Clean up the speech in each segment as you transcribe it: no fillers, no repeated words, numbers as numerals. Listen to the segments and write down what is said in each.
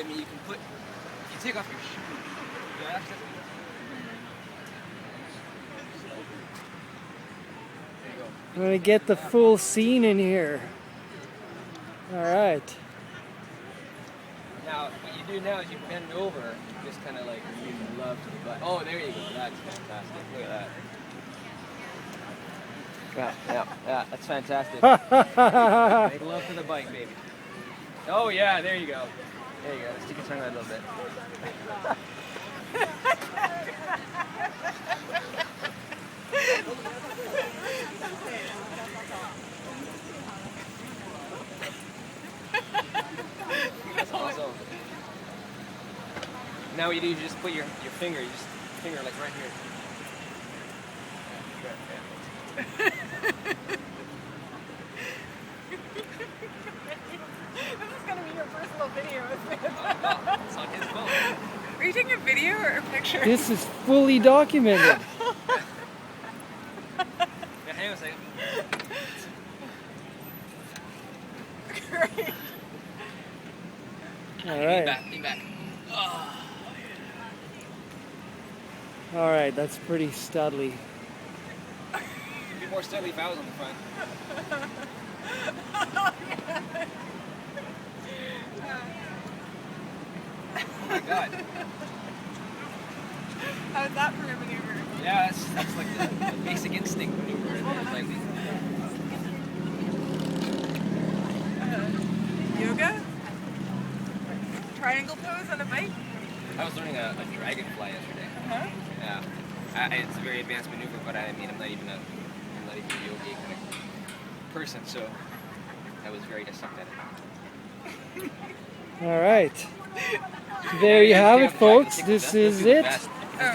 mean, you can take off your shoes. Yeah, that's just, there you go. I'm gonna get the full scene in here. All right. Now, what you do now is you bend over, just kind of like use love to the butt. Oh, there you go. That's fantastic. Look at that. Yeah, that's fantastic. Make love to the bike, baby. Oh yeah, there you go. There you go. Let's take a turn right a little bit. That's awesome. Now what you do, you just put your finger, like right here. This is gonna be your first little video, isn't it? It's on his phone. Are you taking a video or a picture? This is fully documented. Yeah, hang on a second. Great. All right. Lean back. Oh. All right, that's pretty studly. It'd be more steady if I was on the front. Oh my god. How's that for a maneuver? Yeah, that's like the basic instinct maneuver. Like, Yoga? Triangle pose on a bike? I was learning a dragonfly yesterday. Huh? Yeah. It's a very advanced maneuver, but I mean, I'm not even a yogi kind of person, so I was very sucked at it. All right. There you have it, folks. This is it. Let's do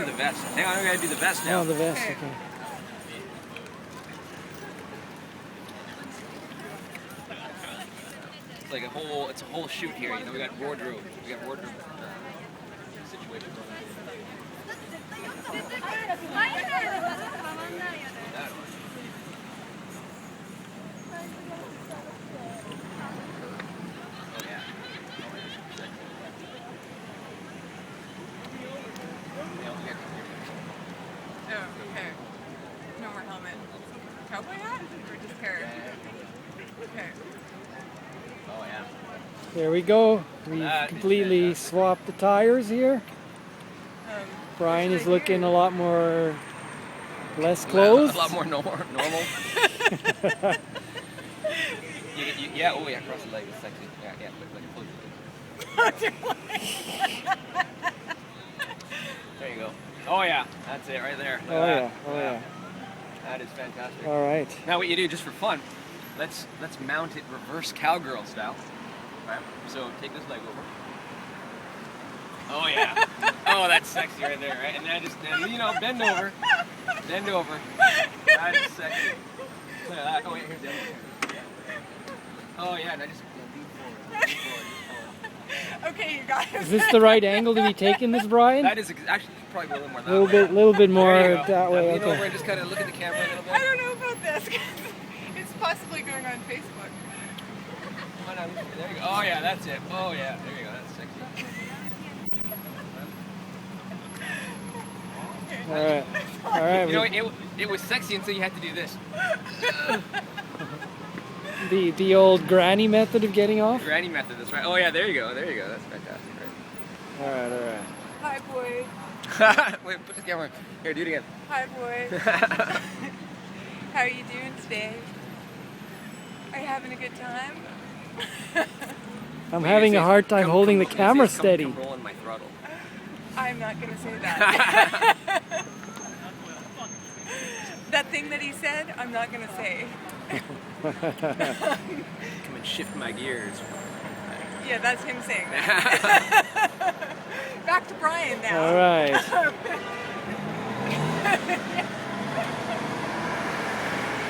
the vest. Hang on, we gotta do the vest now. Oh, the vest. Okay. It's like it's a whole shoot here. You know, we got wardrobe situation going on. Oh yeah. Oh, okay. No more helmet. Cowboy hat? Or just parrot? Okay. Oh yeah. There we go. We've completely swapped the tires here. Brian is looking a lot more less clothed. A lot more normal. Yeah, oh yeah, cross the leg. It's sexy. Yeah, close your leg. There you go. Oh yeah, that's it right there. Look at that. Oh yeah. That is fantastic. All right. Now what you do, just for fun, let's mount it reverse cowgirl style. Right. So take this leg over. Oh yeah. Oh, that's sexy right there, right? And then bend over. Bend over. That is sexy. Look at that. Oh wait, here's the other one. Oh yeah, now just lean forward. Okay, you guys. Is this the right angle to be taking this, Brian? That is actually probably a little more that A way. little bit more There you go. that way. Lean over Okay. and just kind of look at the camera a little bit. I don't know about this. It's possibly going on Facebook. Come on, there you go. Oh yeah, that's it. Oh yeah, there you go. That's sexy. All right. All right. You know, it was sexy until you had to do this. The old granny method of getting off. Granny method. That's right. Oh yeah, there you go. There you go. That's fantastic. Right. All right. All right. Hi, boy. Wait, put the camera. Here, do it again. Hi, boy. How are you doing today? Are you having a good time? I'm having a hard time holding the camera steady. Come roll in my throttle. I'm not going to say that. That thing that he said, I'm not going to say. Come and shift my gears. Yeah, that's him saying that. Back to Brian now. All right.